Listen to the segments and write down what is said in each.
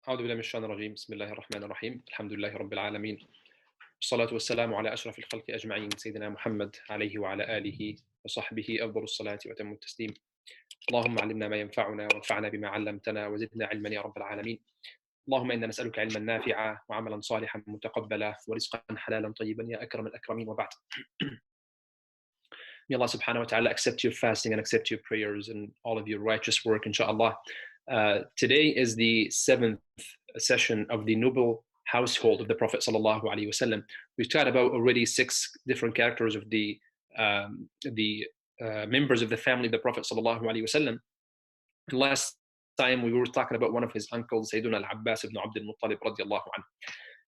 أعوذ بالله من الشيطان الرجيم بسم الله الرحمن الرحيم الحمد لله رب العالمين والصلاة والسلام على أشرف الخلق أجمعين سيدنا محمد عليه وعلى آله وصحبه أفضل الصلاة وأتم التسليم اللهم علمنا ما ينفعنا وانفعنا بما علمتنا وزدنا علما يا رب العالمين اللهم إنا نسألك علما نافعا وعملا صالحا متقبلا ورزقا حلالا طيبا يا أكرم الأكرمين وبعد. May Allah subhanahu wa ta'ala accept your fasting and accept your prayers and all of your righteous work, inshallah. Today is the 7th session of the noble household of the Prophet sallallahu alaihi wasallam. We've talked about already 6 different characters of the members of the family of the Prophet sallallahu alaihi wasallam. Last time we were talking about one of his uncles, Sayyiduna al-Abbas ibn Abd al-Muttalib radiyallahu anhu.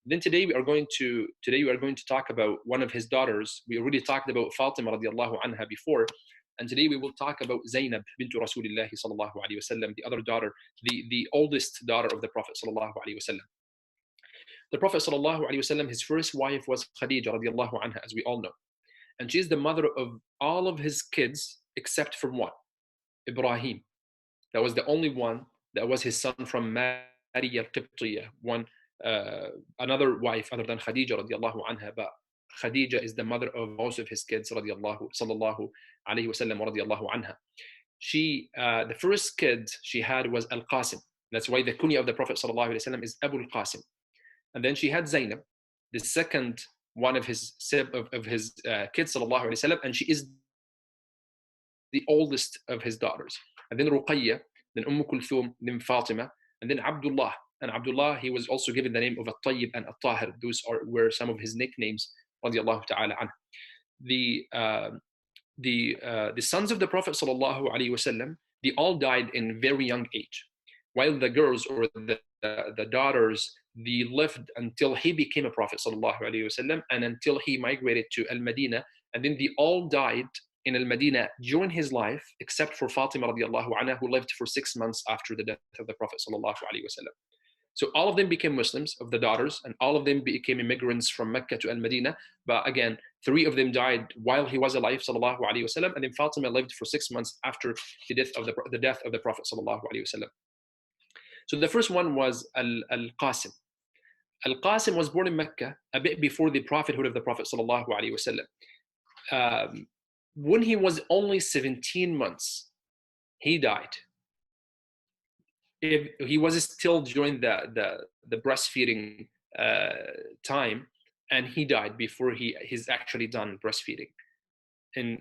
Then today we are going to talk about one of his daughters. We already talked about Fatima radiallahu anha before, and today we will talk about Zainab bint Rasulillah sallallahu alaihi wasallam, the other daughter, the oldest daughter of the Prophet sallallahu alaihi wasallam. The Prophet sallallahu alaihi wasallam, his first wife was Khadija radiallahu anha, as we all know, and she is the mother of all of his kids except from one, Ibrahim. That was the only one that was his son from Mariya al-Qibtiyya, another wife other than Khadija radiallahu anha, but Khadija is the mother of most of his kids radiallahu sallallahu alayhi wasallam radiallahu anha. She, the first kid she had was Al-Qasim. That's why the kunya of the Prophet sallallahu alayhi wasallam is Abu Al-Qasim. And then she had Zainab, the second one of his kids sallallahu alayhi wasallam, and she is the oldest of his daughters. And then Ruqayya, then Kulthum, then Fatima, and then Abdullah. And Abdullah, he was also given the name of At-Tayyib and At-Tahir. Those were some of his nicknames, radiallahu ta'ala anhu. The sons of the Prophet sallallahu alaihi wasallam, they all died in very young age, while the girls or the daughters, they lived until he became a Prophet sallallahu alaihi wasallam and until he migrated to Al-Madinah, and then they all died in Al-Madinah during his life, except for Fatima radiallahu anha, who lived for 6 months after the death of the Prophet sallallahu alaihi wasallam. So all of them became Muslims, of the daughters, and all of them became immigrants from Mecca to Al-Madinah. But again, 3 of them died while he was alive, sallallahu alaihi wasallam, and then Fatima lived for 6 months after the death of the Prophet sallallahu alaihi wasallam. So the first one was Al-Qasim. Al-Qasim was born in Mecca a bit before the prophethood of the Prophet sallallahu alaihi wasallam. When he was only 17 months, he died. He was still during the breastfeeding time, and he died before he's actually done breastfeeding. In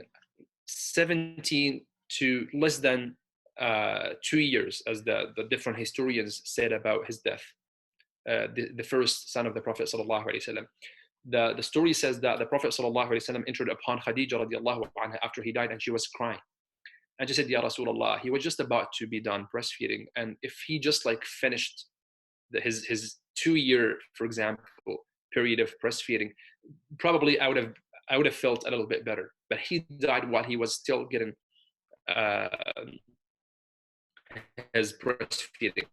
17 to less than 2 years, as the different historians said about his death, the first son of the Prophet sallallahu alaihi wasallam. The story says that the Prophet sallallahu alaihi wasallam entered upon Khadija radiallahu anha after he died, and she was crying. And she said, Ya Rasulullah, he was just about to be done breastfeeding. And if he just like finished his 2-year, for example, period of breastfeeding, probably I would have felt a little bit better. But he died while he was still getting his breastfeeding.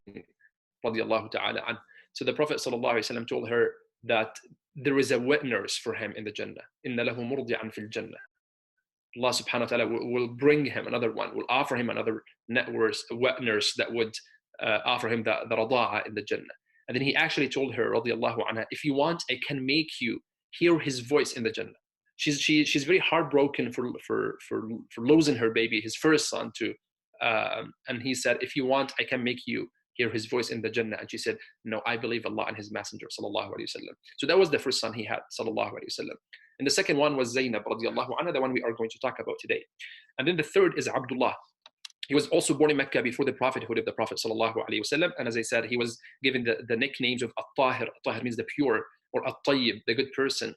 Radiallahu ta'ala an. So the Prophet sallallahu alaihi wasallam told her that there is a wet nurse for him in the Jannah. Inna lahu murdi'an fil Jannah. Allah subhanahu wa ta'ala will bring him another one, will offer him another wet nurse that would offer him the rada'a in the Jannah. And then he actually told her, radiallahu anha, if you want, I can make you hear his voice in the Jannah. She's very heartbroken for losing her baby, his first son too. And he said, if you want, I can make you hear his voice in the Jannah. And she said, no, I believe Allah and his messenger, sallallahu alaihi wasallam. So that was the first son he had, sallallahu alaihi wasallam. And the second one was Zainab radiallahu anha, the one we are going to talk about today. And then the third is Abdullah. He was also born in Mecca before the prophethood of the Prophet sallallahu alaihi wasallam. And as I said, he was given the nicknames of At-Tahir. At-Tahir means the pure, or At-Tayyib, the good person.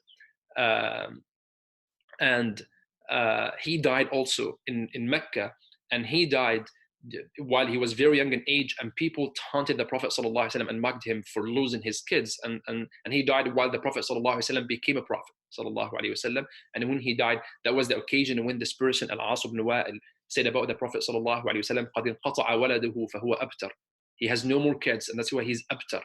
He died also in Mecca, and he died while he was very young in age, and people taunted the Prophet ﷺ and mocked him for losing his kids, and he died while the Prophet ﷺ became a prophet ﷺ. And when he died, that was the occasion when this person, Al-As ibn Wa'il, said about the Prophet ﷺ, قَدْ انْقَطَعَ وَلَدُهُ فَهُوَ أَبْتَرٌ. He has no more kids, and that's why he's abtar.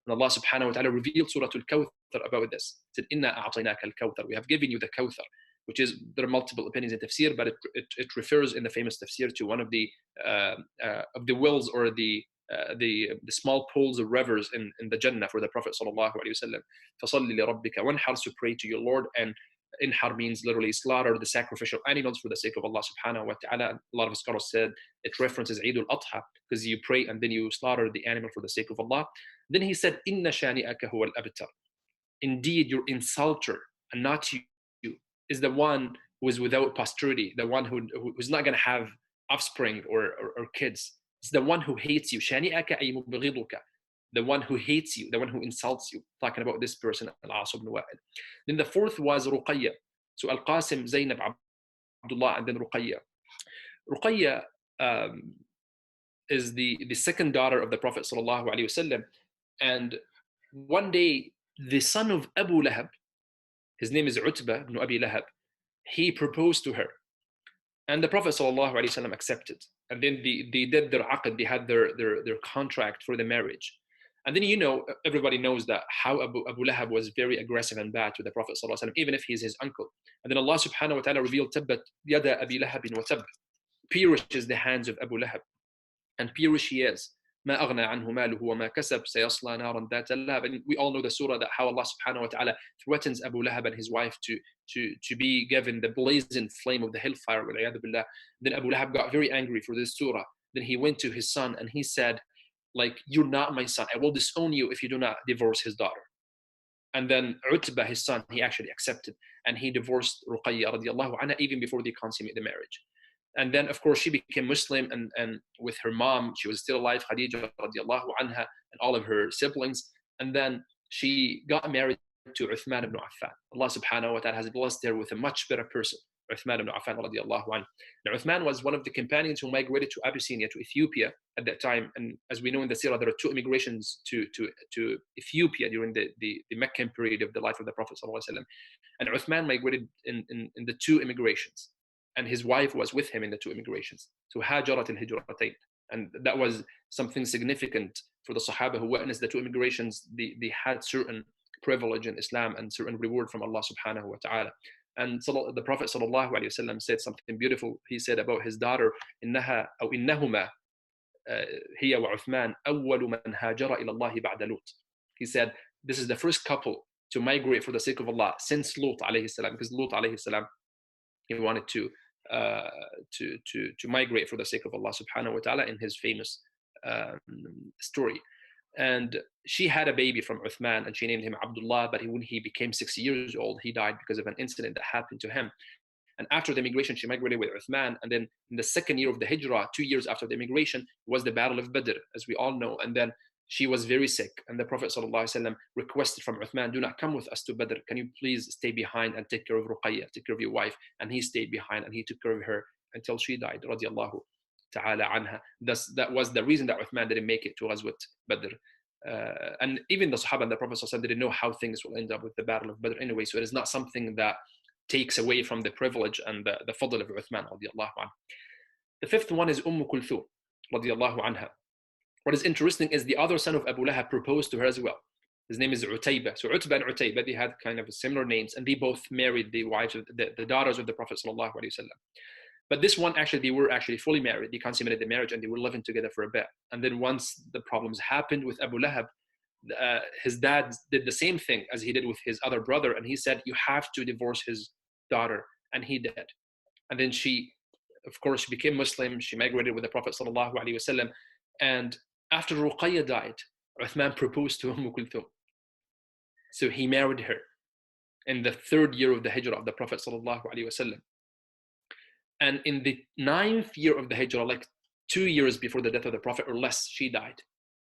And Allah subhanahu wa ta'ala revealed Surah Al-Kawthar about this. He said, إِنَّا أَعْطَيْنَاكَ الْكَوْثَرَ. We have given you the Kawthar, which is, there are multiple opinions in tafsir, but it refers in the famous tafsir to one of the wells or the the small pools of rivers in the Jannah for the Prophet sallallahu alaihi wasallam. فَصَلِّ لِرَبِّكَ وَانْحَرْ, to pray to your Lord, and inhar means literally slaughter the sacrificial animals for the sake of Allah subhanahu wa ta'ala. A lot of scholars said it references Eid al-Adha, because you pray and then you slaughter the animal for the sake of Allah. Then he said, إِنَّ شَانِئَكَ هُوَ الْأَبْتَرُ, indeed your insulter, and not you, is the one who is without posterity, the one who's not going to have offspring or kids. It's the one who hates you. شَانِئَكَ أي مبغضك, the one who hates you, the one who insults you. Talking about this person, Al-As ibn Wa'il. Then the fourth was Ruqayya. So Al-Qasim, Zainab, Abdullah, and then Ruqayya. Ruqayya is the second daughter of the Prophet sallallahu alaihi wasallam. And one day, the son of Abu Lahab, his name is Utbah ibn Abi Lahab, he proposed to her. And the Prophet ﷺ accepted. And then they did their aqd, they had their contract for the marriage. And then, you know, everybody knows that how Abu Lahab was very aggressive and bad to the Prophet ﷺ, even if he's his uncle. And then Allah subhanahu wa ta'ala revealed, Tabbat yada Abi Lahabin wa tab, perishes the hands of Abu Lahab, and perish he is. ما أغنى عنه ماله وما كسب سيصلى نارا ذات لهب. And we all know the surah that how Allah subhanahu wa ta'ala threatens Abu Lahab and his wife to be given the blazing flame of the hellfire. Then Abu Lahab got very angry for this surah. Then he went to his son and he said, like, you're not my son. I will disown you if you do not divorce his daughter. And then Utbah, his son, he actually accepted, and he divorced Ruqayya radiallahu anha even before they consummate the marriage. And then, of course, she became Muslim, and with her mom, she was still alive, Khadija radiallahu anha, and all of her siblings. And then she got married to Uthman ibn Affan. Allah subhanahu wa ta'ala has blessed her with a much better person, Uthman ibn Affan radiallahu anhu. Now, Uthman was one of the companions who migrated to Abyssinia, to Ethiopia at that time. And as we know in the Sirah, there are two immigrations to Ethiopia during the Meccan period of the life of the Prophet sallallahu alaihi wasallam. And Uthman migrated in the two immigrations, and his wife was with him in the two immigrations. So hajarat al-hijratayn. And that was something significant for the Sahaba who witnessed the two immigrations. They had certain privilege in Islam and certain reward from Allah subhanahu wa ta'ala. And the Prophet sallallahu alaihi wasallam said something beautiful. He said about his daughter, إنها أو إنهما هي وعثمان أول من هاجر إلى الله بعد لوط. He said, this is the first couple to migrate for the sake of Allah since Lut alayhi salam, because Lut alayhi salam, he wanted to migrate for the sake of Allah subhanahu wa ta'ala in his famous story. And she had a baby from Uthman, and she named him Abdullah, but when he became 6 years old, he died because of an incident that happened to him. And after the migration, she migrated with Uthman, and then in the second year of the Hijrah, 2 years after the migration, was the Battle of Badr, as we all know. And then she was very sick, and the Prophet ﷺ requested from Uthman, do not come with us to Badr. Can you please stay behind and take care of Ruqayya, take care of your wife? And he stayed behind, and he took care of her until she died, radiallahu ta'ala anha. That was the reason that Uthman didn't make it to Ghazwat Badr. And even the Sahaba and the Prophet ﷺ didn't know how things will end up with the Battle of Badr anyway, so it is not something that takes away from the privilege and the fadl of Uthman, radiallahu anha. The fifth one is Kulthum, radiallahu anha. What is interesting is the other son of Abu Lahab proposed to her as well. His name is Utayba. So Utbah and Utayba, they had kind of similar names, and they both married the wives of the daughters of the Prophet sallallahu alaihi wasallam. But this one, actually, they were actually fully married. They consummated the marriage, and they were living together for a bit. And then once the problems happened with Abu Lahab, his dad did the same thing as he did with his other brother, and he said, you have to divorce his daughter, and he did. And then she, of course, she became Muslim. She migrated with the Prophet sallallahu alaihi wasallam, and after Ruqayya died, Uthman proposed to Kulthum. So he married her in the third year of the Hijrah of the Prophet sallallahu alaihi wasallam. And in the 9th year of the Hijrah, like 2 years before the death of the Prophet or less, she died.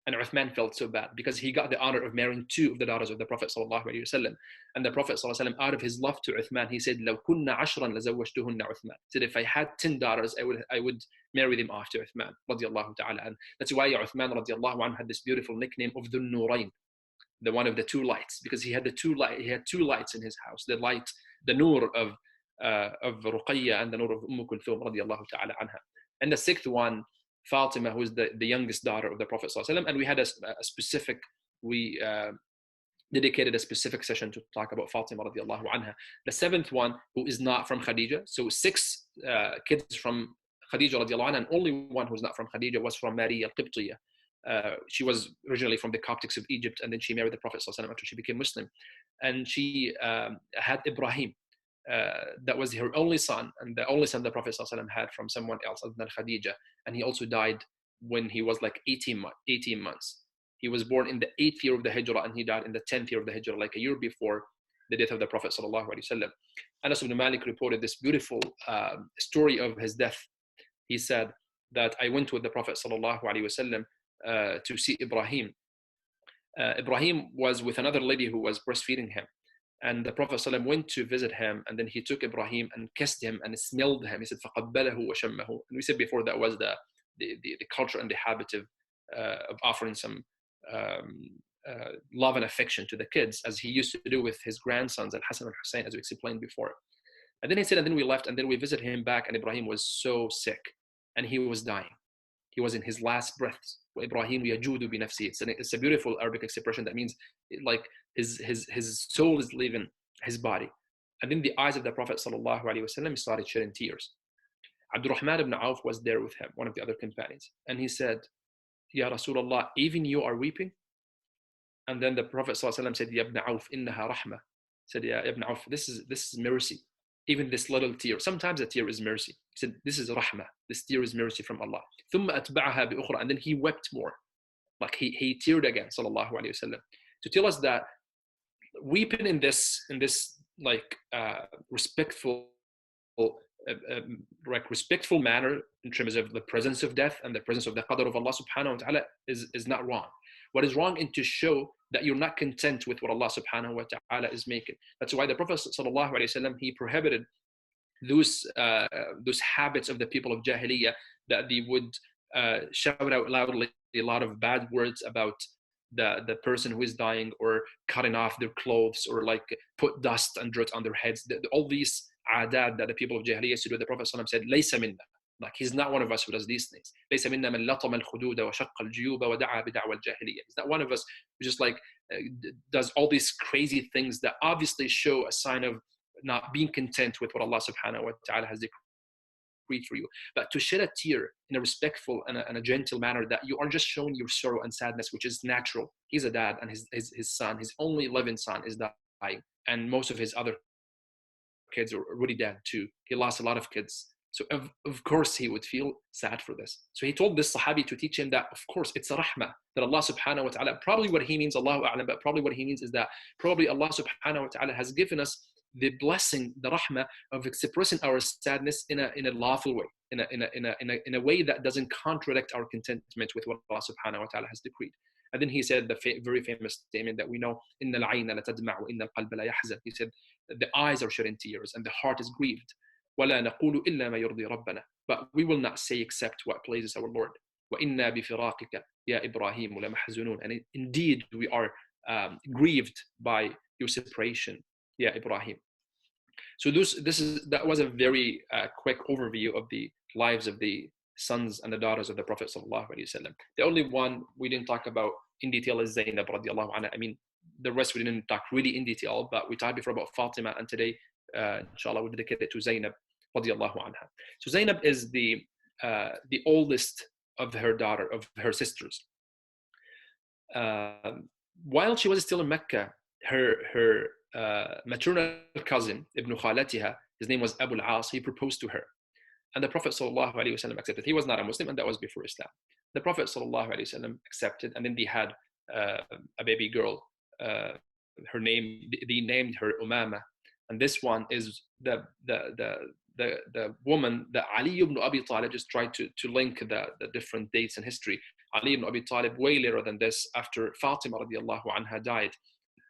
And Uthman felt so bad because he got the honor of marrying 2 of the daughters of the Prophet sallallahu alaihi wasallam. And the Prophet sallallahu alaihi wasallam, out of his love to Uthman, he said, لو كنا عشرا لزوجتهن عثمان. He said, if I had 10 daughters, I would marry them off to Uthman, radiallahu ta'ala. And that's why Uthman radiallahu anhu had this beautiful nickname of the Nurayn, the one of the 2 lights, because he had he had 2 lights in his house, the light, the nur of Ruqayya and the nur of Kulthum radiallahu ta'ala anha. And the 6th one, Fatima, who is the youngest daughter of the Prophet ﷺ. And we had we dedicated a specific session to talk about Fatima radiallahu anha. The 7th one, who is not from Khadija. So 6 kids from Khadija radiallahu anha, and only one who's not from Khadija was from Maria al-Qibtiyya. She was originally from the Coptics of Egypt, and then she married the Prophet ﷺ after she became Muslim. And she had Ibrahim. That was her only son, and the only son the Prophet ﷺ had from someone else other than Khadija. And he also died when he was like 18 months. He was born in the 8th year of the Hijrah, and he died in the 10th year of the Hijrah, like a year before the death of the Prophet ﷺ. Anas ibn Malik reported this beautiful story of his death. He said that I went with the Prophet ﷺ to see Ibrahim. Ibrahim was with another lady who was breastfeeding him. And the Prophet ﷺ went to visit him, and then he took Ibrahim and kissed him and smelled him. He said, فَقَبَّلَهُ وَشَمَّهُ. And we said before that was the culture and the habit of offering some love and affection to the kids, as he used to do with his grandsons, Al-Hassan and Hussein, as we explained before. And then he said, and then we left, and then we visited him back, and Ibrahim was so sick, and he was dying. He was in his last breaths. Ibrahim yajudu bi nafsi. It's a beautiful Arabic expression that means like his soul is leaving his body. And then the eyes of the Prophet ﷺ started shedding tears. Abdurrahman ibn Auf was there with him, one of the other companions. And he said, Ya Rasulullah, even you are weeping? And then the Prophet ﷺ said, Ya ibn Auf, innaha rahmah. Said, Ya ibn Auf, this is mercy. Even this little tear. Sometimes a tear is mercy. He said, this is rahmah. This tear is mercy from Allah. ثم أتبعها بأخرى. And then he wept more. Like he teared again, sallallahu alayhi wasallam, to tell us that weeping in this like respectful manner in terms of the presence of death and the presence of the qadr of Allah subhanahu wa ta'ala is not wrong. What is wrong is to show that you're not content with what Allah subhanahu wa ta'ala is making. That's why the Prophet sallallahu alayhi wasallam, he prohibited those habits of the people of Jahiliyyah, that they would shout out loudly a lot of bad words about the person who is dying, or cutting off their clothes, or like put dust and dirt on their heads. All these adat that the people of Jahiliyyah used to do, the Prophet ﷺ said, "Laysa minna." Like, he's not one of us who does these things. "Laysa minna man latama al-khududa wa shaqqa al-juyuba wa da'a bid'wa al-jahiliyyah." He's not one of us who just like does all these crazy things that obviously show a sign of not being content with what Allah subhanahu wa ta'ala has decreed for you. But to shed a tear in a respectful and a gentle manner, that you are just showing your sorrow and sadness, which is natural. He's a dad, and his son, his only living son, is dying. And most of his other kids are already dead too. He lost a lot of kids. So of course he would feel sad for this. So he told this Sahabi to teach him that, of course, it's a rahmah, that Allah subhanahu wa ta'ala, probably what he means, Allahu a'lam, but probably what he means is that probably Allah subhanahu wa ta'ala has given us the blessing, the rahmah of expressing our sadness in a lawful way, in a way that doesn't contradict our contentment with what Allah subhanahu wa ta'ala has decreed. And then he said the very famous statement that we know, إِنَّ الْعَيْنَ لَتَدْمَعُ وَإِنَّ الْقَلْبَ لَا يَحْزَنُ. He said the eyes are shedding tears and the heart is grieved. وَلَا نَقُولُ إِلَّا مَا يُرْضِي رَبَّنَا. But we will not say except what pleases our Lord. وَإِنَّا بِفِرَاقِكَ يَا إِبْرَاهِيمُ لَمَحْزُنُونَ. And indeed we are grieved by your separation, Ya Ibrahim. So that was a very quick overview of the lives of the sons and the daughters of the Prophet sallallahu alaihi wasallam. The only one we didn't talk about in detail is Zainab radiallahu anha. I mean, the rest we didn't talk really in detail, but we talked before about Fatima, and today, inshallah, we'll dedicate it to Zainab radiallahu anha. So Zainab is the oldest of her sisters. While she was still in Mecca, her maternal cousin, Ibn Khalatiha, his name was Abu al-As, he proposed to her. And the Prophet ﷺ accepted. He was not a Muslim, and that was before Islam. The Prophet ﷺ accepted, and then they had a baby girl. They named her Umama. And this one is the woman that Ali ibn Abi Talib just tried to link the different dates in history. Ali ibn Abi Talib, way later than this, after Fatima radiallahu anha died,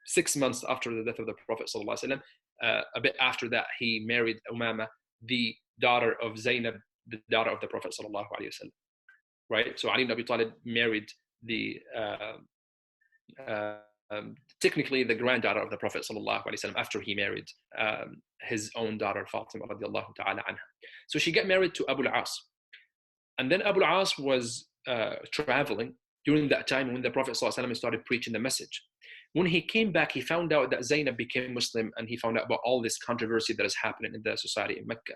6 months after the death of the Prophet ﷺ, a bit after that, he married Umama, the daughter of Zainab, the daughter of the Prophet ﷺ. Right? So Ali ibn Abi Talib married the technically the granddaughter of the Prophet ﷺ after he married his own daughter Fatima radiallahu ta'ala anha. So she got married to Abu al-As. And then Abu al-As was traveling during that time when the Prophet ﷺ started preaching the message. When he came back, he found out that Zainab became Muslim, and he found out about all this controversy that is happening in the society in Mecca.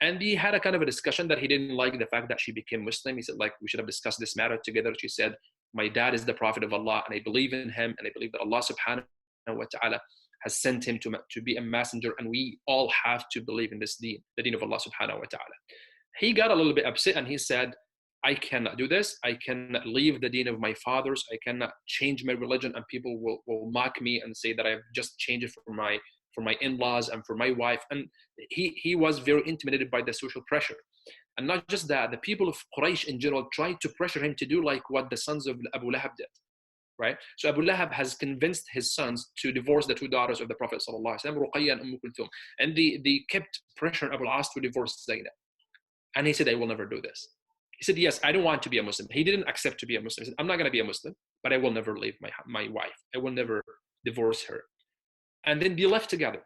And he had a kind of a discussion that he didn't like the fact that she became Muslim. He said, like, we should have discussed this matter together. She said, my dad is the Prophet of Allah, and I believe in him, and I believe that Allah subhanahu wa ta'ala has sent him to be a messenger, and we all have to believe in this deen, the deen of Allah subhanahu wa ta'ala. He got a little bit upset and he said, I cannot do this. I cannot leave the deen of my fathers. I cannot change my religion, and people will mock me and say that I've just changed it for my in-laws and for my wife. And he was very intimidated by the social pressure. And not just that, the people of Quraysh in general tried to pressure him to do like what the sons of Abu Lahab did. Right? So Abu Lahab has convinced his sons to divorce the two daughters of the Prophet ﷺ, Ruqayya and Kulthum. And they kept pressuring Abu al-As to divorce Zainab. And he said, I will never do this. He said, yes, I don't want to be a Muslim. He didn't accept to be a Muslim. He said, I'm not going to be a Muslim, but I will never leave my wife. I will never divorce her. And then they left together.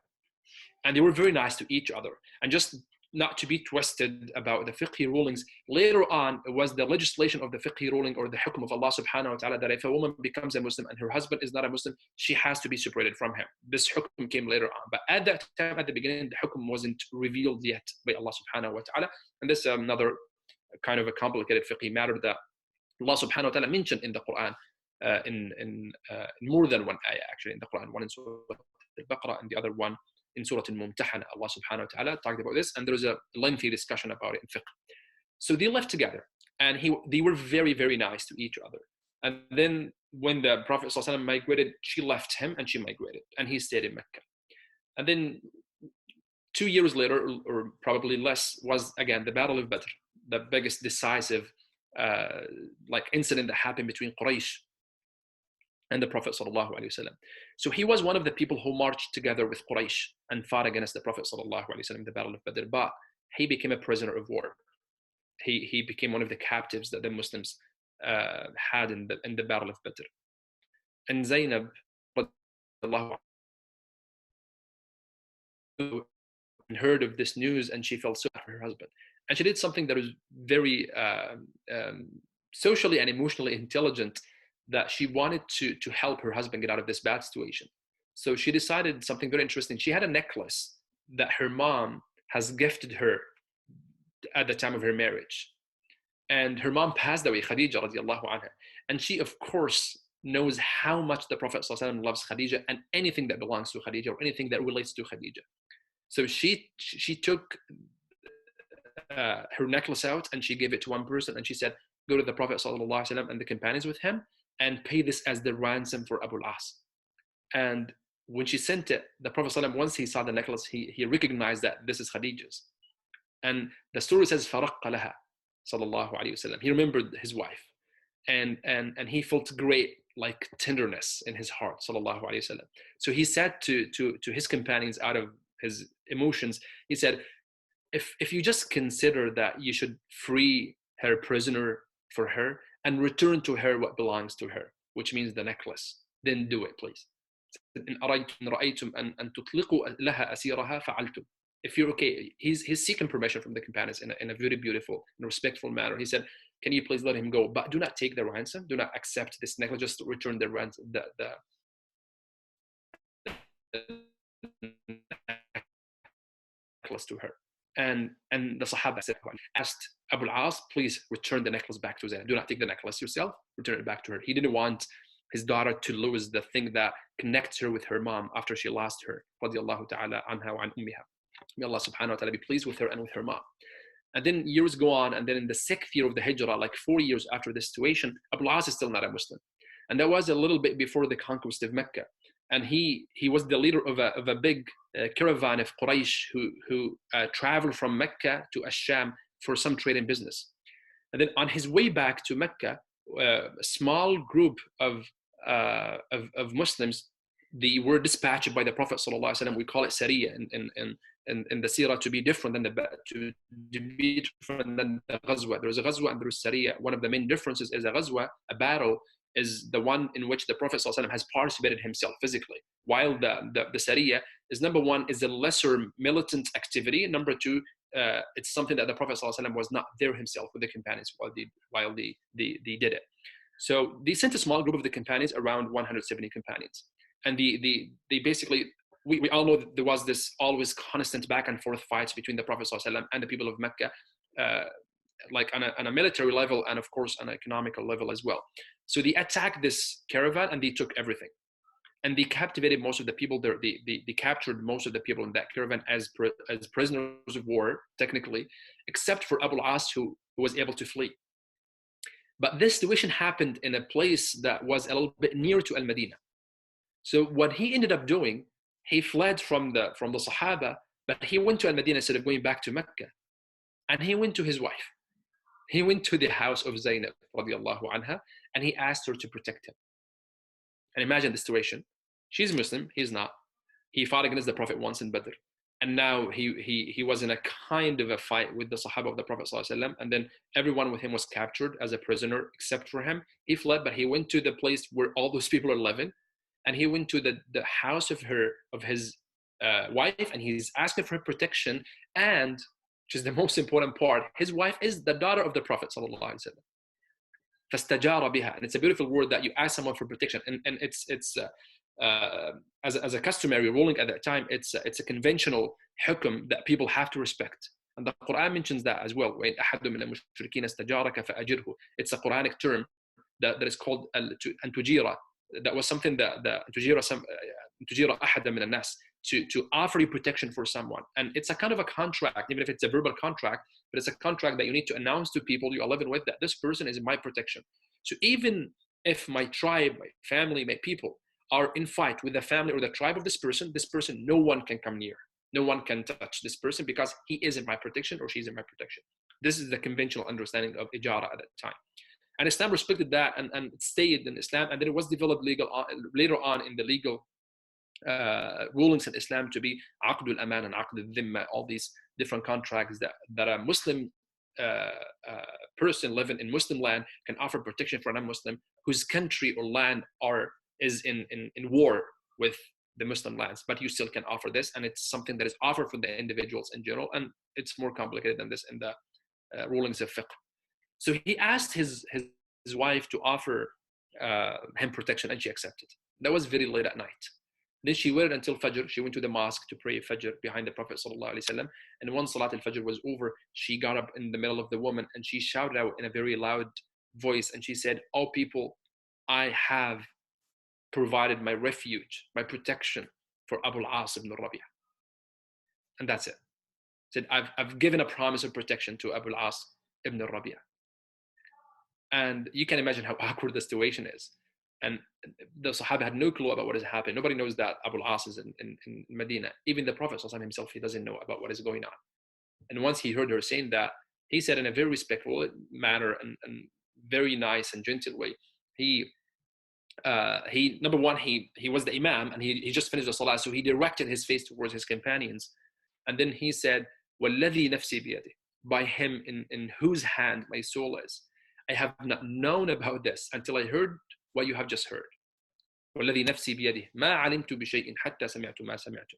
And they were very nice to each other. And just not to be twisted about the fiqh rulings, later on, it was the legislation of the fiqh ruling or the hukm of Allah subhanahu wa ta'ala that if a woman becomes a Muslim and her husband is not a Muslim, she has to be separated from him. This hukm came later on. But at that time, at the beginning, the hukm wasn't revealed yet by Allah subhanahu wa ta'ala. And this is another kind of a complicated fiqh matter that Allah subhanahu wa ta'ala mentioned in the Quran in more than one ayah, actually, in the Quran. One in Surah Al-Baqarah and the other one in Surah Al-Mumtahana. Allah subhanahu wa ta'ala talked about this, and there was a lengthy discussion about it in fiqh. So they left together, and they were very, very nice to each other. And then when the Prophet ﷺ migrated, she left him and she migrated, and he stayed in Mecca. And then 2 years later, or probably less, was again the Battle of Badr, the biggest decisive incident that happened between Quraysh and the Prophet ﷺ. So he was one of the people who marched together with Quraysh and fought against the Prophet ﷺ in the Battle of Badr, but he became a prisoner of war. He became one of the captives that the Muslims had in the Battle of Badr. And Zainab heard of this news, and she felt so bad for her husband. And she did something that was very socially and emotionally intelligent, that she wanted to help her husband get out of this bad situation. So she decided something very interesting. She had a necklace that her mom has gifted her at the time of her marriage. And her mom passed away, Khadija radiallahu anha. And she, of course, knows how much the Prophet ﷺ loves Khadija and anything that belongs to Khadija or anything that relates to Khadija. So she took her necklace out and she gave it to one person, and she said, go to the Prophet ﷺ and the companions with him and pay this as the ransom for Abu al-As. And when she sent it, the Prophet ﷺ, once he saw the necklace, he recognized that this is Khadija's. And the story says, فَرَقَّ لَهَا sallallahu alayhi wasallam. He remembered his wife, and he felt great like tenderness in his heart, sallallahu alayhi wasallam. So he said to his companions, out of his emotions, he said, if you just consider that you should free her prisoner for her and return to her what belongs to her, which means the necklace, then do it, please. If you're okay, he's seeking permission from the companions in a very beautiful and respectful manner. He said, can you please let him go, but do not take the ransom, do not accept this necklace, just return the ransom, the necklace to her. And the Sahaba said, asked Abu al-As, please return the necklace back to Zainab. Do not take the necklace yourself, return it back to her. He didn't want his daughter to lose the thing that connects her with her mom after she lost her. Radiallahu ta'ala anha wa an ummiha. May Allah subhanahu wa ta'ala be pleased with her and with her mom. And then years go on, and then in the 6th year of the Hijrah, like 4 years after this situation, Abu al-As is still not a Muslim. And that was a little bit before the conquest of Mecca. And he was the leader of a big caravan of Quraysh who traveled from Mecca to Ash-Sham for some trade and business. And then on his way back to Mecca, a small group of Muslims, they were dispatched by the Prophet ﷺ. We call it Sariya in the Sirah to be different than the Ghazwa. There is a Ghazwa and there is Sariya. One of the main differences is a Ghazwa, a battle, is the one in which the Prophet ﷺ has participated himself physically, while the Sariya is, number one, is a lesser militant activity. Number two, it's something that the Prophet ﷺ was not there himself with the companions while they did it. So they sent a small group of the companions, around 170 companions. And they basically, we all know that there was this always constant back and forth fights between the Prophet ﷺ and the people of Mecca like on a military level, and of course on an economical level as well. So they attacked this caravan and they took everything, and they captivated most of the people there. They captured most of the people in that caravan as prisoners of war, technically, except for Abu al-As, who was able to flee. But this situation happened in a place that was a little bit near to Al-Madinah. So what he ended up doing, he fled from the Sahaba, but he went to Al-Madinah instead of going back to Mecca. And he went to his wife. He went to the house of Zainab radiallahu anha, and he asked her to protect him. And imagine the situation. She's Muslim, he's not. He fought against the Prophet once in Badr. And now he was in a kind of a fight with the Sahaba of the Prophet ﷺ, and then everyone with him was captured as a prisoner except for him. He fled, but he went to the place where all those people are living, and he went to the house of his wife, and he's asking for protection. And which is the most important part, his wife is the daughter of the Prophet ﷺ. فَاسْتَجَارَ بِهَا. And it's a beautiful word that you ask someone for protection, and it's as a customary ruling at that time, it's a conventional hukum that people have to respect. And the Quran mentions that as well. وَإِنْ أَحَدٌ مِنَ الْمُشْرِكِينَ اسْتَجَارَكَ فَأَجِرْهُ. It's a Quranic term that is called أن تجير. That was something that تجير أحد من الناس, to offer you protection for someone. And it's a kind of a contract, even if it's a verbal contract, but it's a contract that you need to announce to people you are living with that this person is my protection. So even if my tribe, my family, my people are in fight with the family or the tribe of this person, no one can come near. No one can touch this person because he is in my protection or she's in my protection. This is the conventional understanding of ijara at that time. And Islam respected that, and it stayed in Islam, and then it was developed later on in the legal rulings in Islam to be aqd al-aman and aqd al-dhimma, all these different contracts that a Muslim person living in Muslim land can offer protection for a non-Muslim whose country or land is in war with the Muslim lands, but you still can offer this, and it's something that is offered for the individuals in general, and it's more complicated than this in the rulings of fiqh. So he asked his wife to offer him protection, and she accepted. That was very late at night. Then she waited until Fajr. She went to the mosque to pray Fajr behind the Prophet ﷺ. And once Salat al-Fajr was over, she got up in the middle of the woman and she shouted out in a very loud voice, and she said, "Oh people, I have provided my refuge, my protection for Abu al-As ibn Rabi'a." And that's it. Said, I've given a promise of protection to Abu al-As ibn Rabi'a. And you can imagine how awkward the situation is. And the Sahaba had no clue about what is happening. Nobody knows that Abu al-As is in Medina. Even the Prophet himself, he doesn't know about what is going on. And once he heard her saying that, he said in a very respectful manner and very nice and gentle way, he number one, he was the imam, and he just finished the salah, so he directed his face towards his companions. And then he said, وَالَّذِي نَفْسِي بِيَدِهِ, by him in whose hand my soul is, I have not known about this until I heard what you have just heard. وَالَّذِي نَفْسِي بِيَدِهِ مَا عَلِمْتُ بِشَيْءٍ حَتَّى سَمِعْتُ مَا سَمِعْتُ.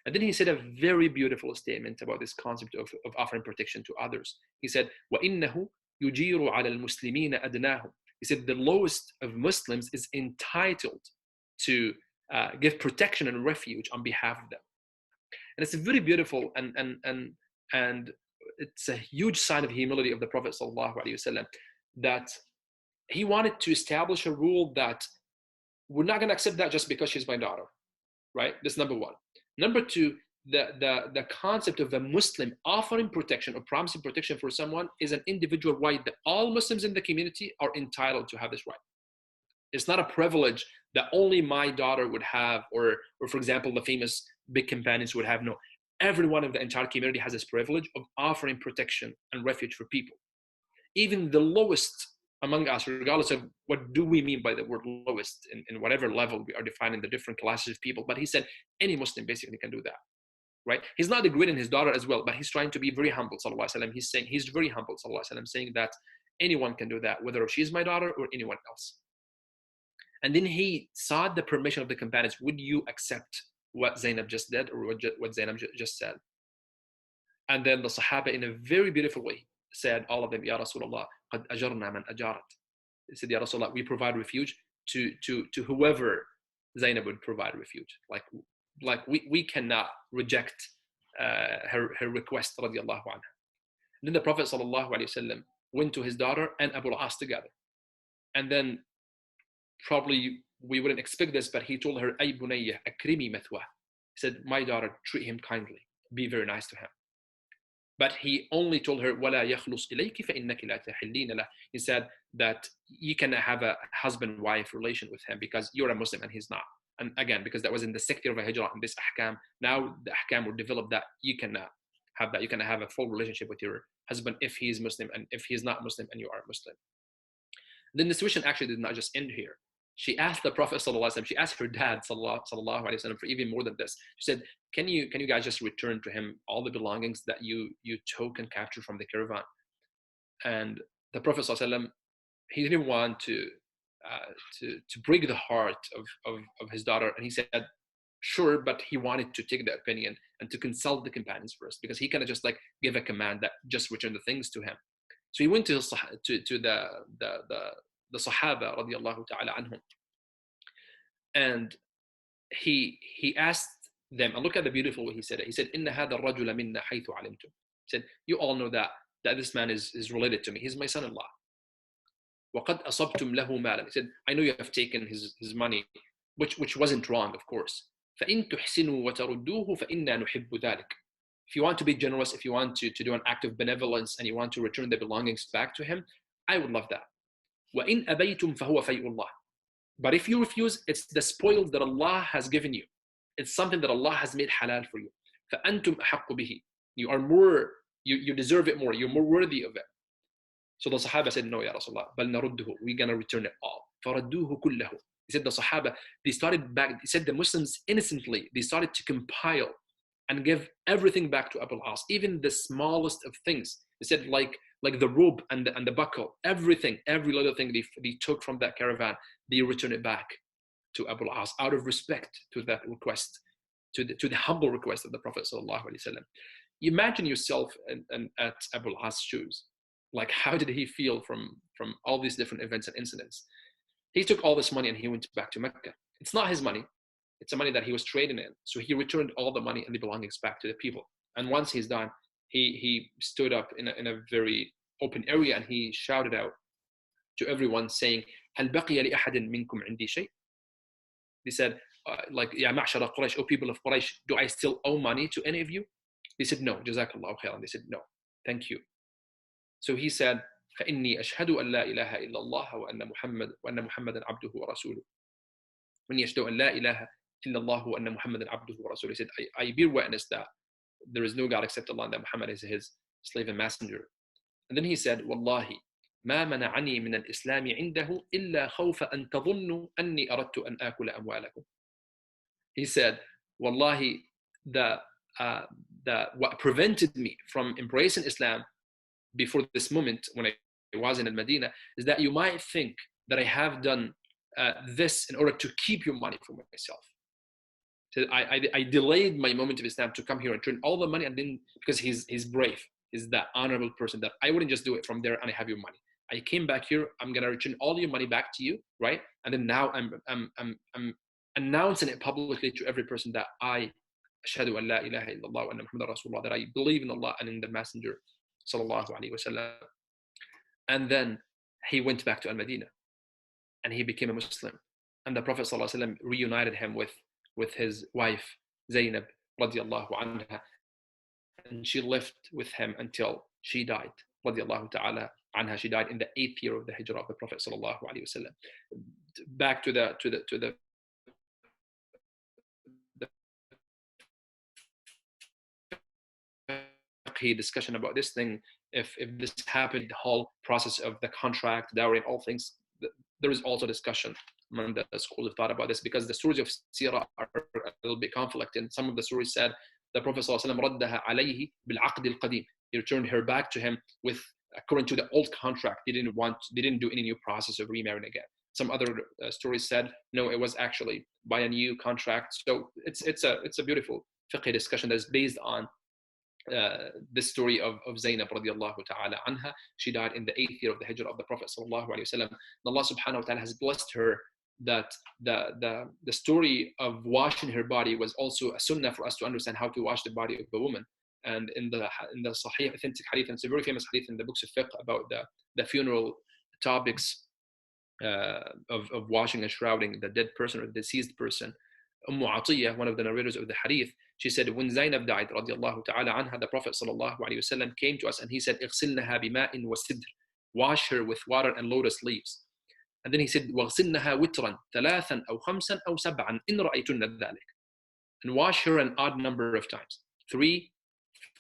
And then he said a very beautiful statement about this concept of offering protection to others. He said, وَإِنَّهُ يُجِيرُ عَلَى الْمُسْلِمِينَ أَدْنَاهُمْ. He said the lowest of Muslims is entitled to give protection and refuge on behalf of them. And it's a very beautiful and it's a huge sign of humility of the Prophet ﷺ, that he wanted to establish a rule that we're not going to accept that just because she's my daughter, right? That's number one. Number two, the concept of a Muslim offering protection or promising protection for someone is an individual right that all Muslims in the community are entitled to have this right. It's not a privilege that only my daughter would have, or for example, the famous big companions would have. No, everyone in the entire community has this privilege of offering protection and refuge for people. Even the lowest among us, regardless of what do we mean by the word lowest in whatever level we are defining the different classes of people. But he said any Muslim basically can do that, right? He's not degrading his daughter as well, but he's trying to be very humble, sallallahu alaihi wasallam. He's saying, he's very humble, sallallahu alaihi wasallam, saying that anyone can do that, whether she's my daughter or anyone else. And then he sought the permission of the companions. Would you accept what Zainab just did, or what Zainab just said? And then the Sahaba, in a very beautiful way, said, all of them, Ya Rasulullah, قَدْ أَجَرْنَا مَنْ أَجَارَتْ. They said, Ya Rasulullah, we provide refuge to whoever Zainab would provide refuge. Like we cannot reject her request, radiallahu anha. Then the Prophet ﷺ went to his daughter and Abu al-As together. And then probably we wouldn't expect this, but he told her, "Ay bunayya, akrimi mathwa." He said, "My daughter, treat him kindly. Be very nice to him." But he only told her, وَلَا يَخْلُصْ إِلَيْكِ فَإِنَّكِ لَا تَحِلِّينَ لَهُ. He said that you can have a husband-wife relation with him because you're a Muslim and he's not. And again, because that was in the sector of a hijrah and this ahkam, now the ahkam will develop that you can have that. You can have a full relationship with your husband if he's Muslim, and if he's not Muslim and you are Muslim. Then the situation actually did not just end here. She asked the Prophet ﷺ, she asked her dad ﷺ for even more than this. She said, can you guys just return to him all the belongings that you took and captured from the caravan? And the Prophet ﷺ, he didn't want to break the heart of his daughter, and he said, sure, but he wanted to take the opinion and to consult the companions first, because he kind of just like give a command that just return the things to him. So he went to the Sahaba radiallahu ta'ala anhum, and he asked them, and look at the beautiful way he said it. He said, "Inna hada rajula minna haythu alimtum." He said, "You all know that this man is related to me. He's my son-in-law. وَقَدْ أَصَبْتُمْ لَهُ مَالًا." He said, "I know you have taken his money, which wasn't wrong, of course. فَإِن تُحْسِنُوا وَتَرُدُّوهُ فَإِنَّا نُحِبُّ ذَلِكَ." If you want to be generous, if you want to do an act of benevolence, and you want to return the belongings back to him, I would love that. وَإِنْ أَبَيْتُمْ فَهُوَ فَيْءُ اللَّهِ. But if you refuse, it's the spoils that Allah has given you. It's something that Allah has made halal for you. فَأَنْتُمْ أَحَقُّ بِهِ. You are more, you deserve it more. You're more worthy of it. So the Sahaba said, "No, Ya Rasulullah, بَلْ نَرُدُّهُ. We're going to return it all. فَرَدُّوهُ كُلَّهُ." He said the Sahaba, they started back, he said the Muslims innocently, they started to compile and give everything back to Abu al-As, even the smallest of things. They said like the robe and the buckle, everything, every little thing they took from that caravan, they returned it back to Abu al-As out of respect to that request, to the humble request of the Prophet sallallahu alaihi wasallam. Imagine yourself at Abu al-As' shoes. Like, how did he feel from all these different events and incidents? He took all this money and he went back to Mecca. It's not his money. It's the money that he was trading in. So he returned all the money and the belongings back to the people. And once he's done, he stood up in a very open area and he shouted out to everyone saying, هل بقي لأحد منكم عندي شيء? They said, like, يا معشر قريش, O people of Quraysh, do I still owe money to any of you? They said, no. جزاك الله خيرا. They said, no, thank you. So he said, فإني أشهد أن لا إله إلا الله وأن محمدا عبده ورسوله. وإني أشهد أن لا إله إلا الله وأن محمدا عبده ورسوله. He said, I bear witness that there is no God except Allah, and that Muhammad is his slave and messenger. And then he said, والله ما منعني من الإسلام عنده إلا خوف أن تظنوا أني أردت أن آكل أموالكم. He said, والله, what prevented me from embracing Islam before this moment when I was in Al-Madinah is that you might think that I have done this in order to keep your money for myself. So I delayed my moment of Islam to come here and turn all the money, and then because he's brave, he's that honorable person that I wouldn't just do it from there and I have your money. I came back here, I'm gonna return all your money back to you, right? And then now I'm announcing it publicly to every person that I ashhadu an la ilaha illallah wa anna Muhammadan Rasulullah, that I believe in Allah and in the Messenger sallallahu alaihi wasallam. And then he went back to Al-Madinah and he became a Muslim. And the Prophet sallallahu alaihi wasallam reunited him with his wife Zainab radiallahu anha, and she lived with him until she died radiallahu ta'ala anha. She died in the 8th year of the hijrah of the Prophet sallallahu alaihi wasallam. Back to the discussion about this thing, if this happened, the whole process of the contract, dowry, and all things, there is also discussion among the school of thought about this, because the stories of Sirah are a little bit conflicting. Some of the stories said the Prophet ﷺ رَدَّهَا عَلَيْهِ بِالْعَقْدِ الْقَدِيمِ. He returned her back to him with, according to the old contract. They didn't do any new process of remarrying again. Some other stories said, no, it was actually by a new contract. So it's a beautiful fiqh discussion that is based on the story of Zainab radiallahu ta'ala anha. She died in the 8th year of the hijrah of the Prophet sallallahu alaihi wasallam. Allah subhanahu wa ta'ala has blessed her that the story of washing her body was also a sunnah for us to understand how to wash the body of the woman. and in the Sahih authentic hadith, and it's a very famous hadith in the books of fiqh about the funeral topics of washing and shrouding the dead person or the deceased person. Atiyah, one of the narrators of the hadith, she said, when Zainab died, radiallahu ta'ala anha, the Prophet sallallahu alaihi wasallam came to us and he said, اغسلنها بماء وسدر, wash her with water and lotus leaves. And then he said, واغسلنها وترا ثلاثا أو خمسا أو سبعا إن رأيتن ذلك. And wash her an odd number of times, 3,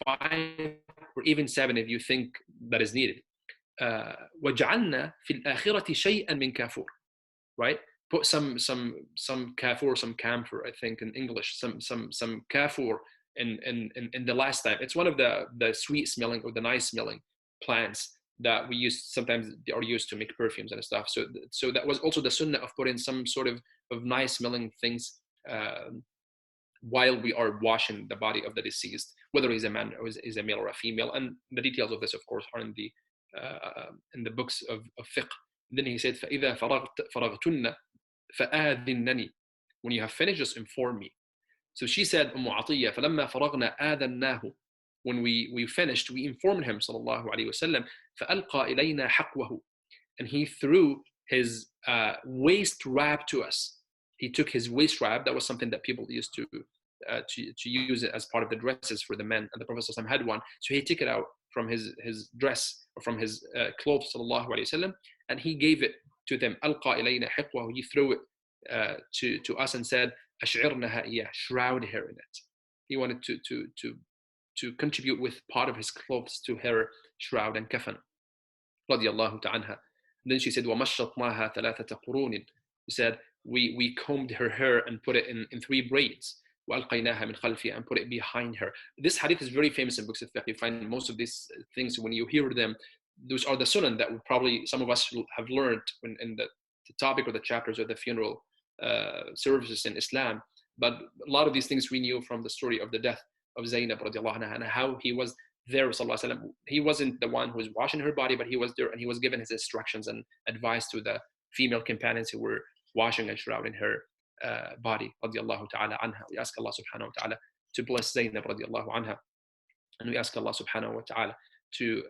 5, or even 7 if you think that is needed. وجعلنا في الآخرة شيئا من كافور, right? Put some kafur, some camphor, I think in English, some kafur in the last time. It's one of the sweet smelling or the nice smelling plants that we use, sometimes they are used to make perfumes and stuff. So that was also the sunnah of putting some sort of nice smelling things while we are washing the body of the deceased, whether he's a man or is a male or a female. And the details of this, of course, are in the books of fiqh. Then he said, فَإِذَا فَرَغْتُنَّ فَآذِنَّنِي. When you have finished, just inform me. So she said, Atiyah, فَلَمَّا فَرَغْنَا آذَنَّاهُ. When we finished, we informed him, sallallahu alayhi wasallam, فَأَلْقَى إِلَيْنَا حَقْوَهُ. And he threw his waist wrap to us. He took his waist wrap. That was something that people used to use it as part of the dresses for the men, and the Prophet ﷺ had one. So he took it out from his dress, or from his clothes, sallallahu alayhi wasallam, and he gave it to them. ألقى إلينا حقوه. He threw it to us and said, أشعرنها إياه, shroud her in it. He wanted to contribute with part of his clothes to her shroud and kafan. رضي الله عنها. Then she said, ومشطناها ثلاثة قرون. He said, we combed her hair and put it in 3 braids. وألقيناها من خلفها, and put it behind her. This hadith is very famous in books of fiqh. You find most of these things, when you hear them, those are the sunan that probably some of us have learned in the topic or the chapters of the funeral services in Islam. But a lot of these things we knew from the story of the death of Zainab radiallahu anha, and how he was there, sallallahu alaihi wasallam. He wasn't the one who was washing her body, but he was there and he was given his instructions and advice to the female companions who were washing and shrouding her body, radiallahu ta'ala anha. We ask Allah subhanahu wa ta'ala to bless Zainab radiallahu anha, and we ask Allah subhanahu wa ta'ala to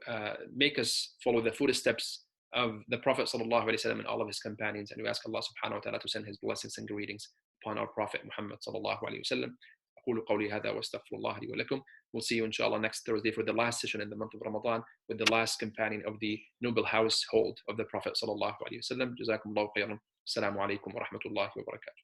make us follow the footsteps of the Prophet sallallahu alaihi wasallam and all of his companions, and we ask Allah subhanahu wa ta'ala to send his blessings and greetings upon our Prophet Muhammad sallallahu alaihi wasallam. أقول قولي هذا وأستغفر الله لي ولكم. We'll see you inshallah next Thursday for the last session in the month of Ramadan with the last companion of the noble household of the Prophet sallallahu alaihi wasallam. جزاكم الله خيرا. السلام عليكم ورحمة الله وبركاته.